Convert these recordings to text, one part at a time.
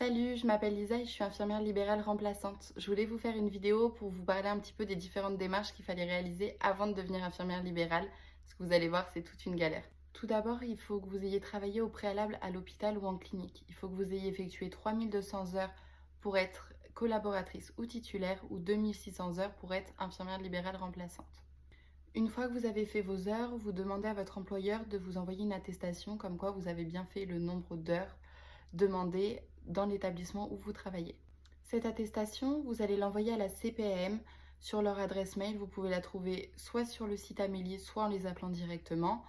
Salut, je m'appelle Lisa et je suis infirmière libérale remplaçante. Je voulais vous faire une vidéo pour vous parler un petit peu des différentes démarches qu'il fallait réaliser avant de devenir infirmière libérale, parce que vous allez voir, c'est toute une galère. Tout d'abord, il faut que vous ayez travaillé au préalable à l'hôpital ou en clinique. Il faut que vous ayez effectué 3200 heures pour être collaboratrice ou titulaire ou 2600 heures pour être infirmière libérale remplaçante. Une fois que vous avez fait vos heures, vous demandez à votre employeur de vous envoyer une attestation comme quoi vous avez bien fait le nombre d'heures demandées dans l'établissement où vous travaillez. Cette attestation, vous allez l'envoyer à la CPAM sur leur adresse mail. Vous pouvez la trouver soit sur le site Amélie, soit en les appelant directement.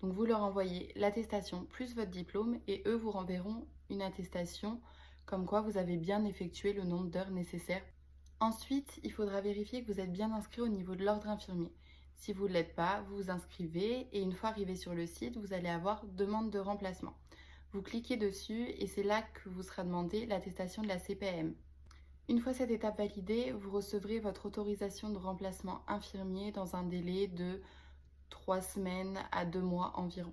Donc vous leur envoyez l'attestation plus votre diplôme et eux vous renverront une attestation comme quoi vous avez bien effectué le nombre d'heures nécessaires. Ensuite, il faudra vérifier que vous êtes bien inscrit au niveau de l'ordre infirmier. Si vous ne l'êtes pas, vous vous inscrivez et une fois arrivé sur le site, vous allez avoir demande de remplacement. Vous cliquez dessus et c'est là que vous sera demandé l'attestation de la CPAM. Une fois cette étape validée, vous recevrez votre autorisation de remplacement infirmier dans un délai de 3 semaines à 2 mois environ.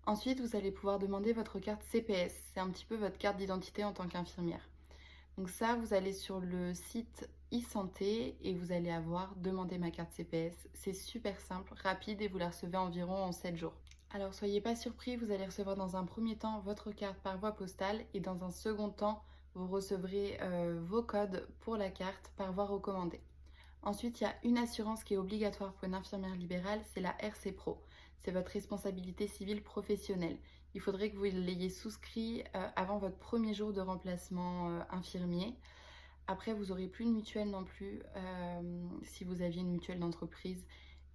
Ensuite, vous allez pouvoir demander votre carte CPS. C'est un petit peu votre carte d'identité en tant qu'infirmière. Donc ça, vous allez sur le site e-santé et vous allez avoir demandé ma carte CPS. C'est super simple, rapide et vous la recevez environ en 7 jours. Alors soyez pas surpris, vous allez recevoir dans un premier temps votre carte par voie postale et dans un second temps, vous recevrez vos codes pour la carte par voie recommandée. Ensuite, il y a une assurance qui est obligatoire pour une infirmière libérale, c'est la RC Pro. C'est votre responsabilité civile professionnelle. Il faudrait que vous l'ayez souscrit avant votre premier jour de remplacement infirmier. Après, vous n'aurez plus de mutuelle non plus si vous aviez une mutuelle d'entreprise.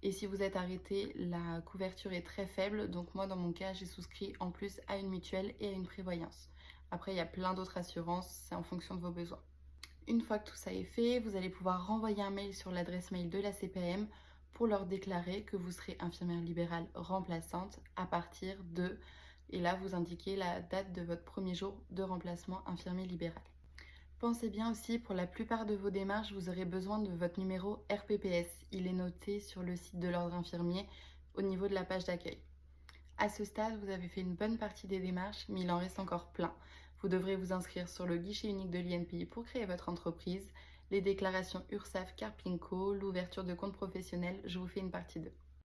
Et si vous êtes arrêté, la couverture est très faible. Donc moi, dans mon cas, j'ai souscrit en plus à une mutuelle et à une prévoyance. Après, il y a plein d'autres assurances, c'est en fonction de vos besoins. Une fois que tout ça est fait, vous allez pouvoir renvoyer un mail sur l'adresse mail de la CPAM pour leur déclarer que vous serez infirmière libérale remplaçante à partir de... Et là, vous indiquez la date de votre premier jour de remplacement infirmier libéral. Pensez bien aussi, pour la plupart de vos démarches, vous aurez besoin de votre numéro RPPS. Il est noté sur le site de l'ordre infirmier au niveau de la page d'accueil. À ce stade, vous avez fait une bonne partie des démarches, mais il en reste encore plein. Vous devrez vous inscrire sur le guichet unique de l'INPI pour créer votre entreprise, les déclarations URSSAF, Carpinco, l'ouverture de compte professionnel, je vous fais une partie 2.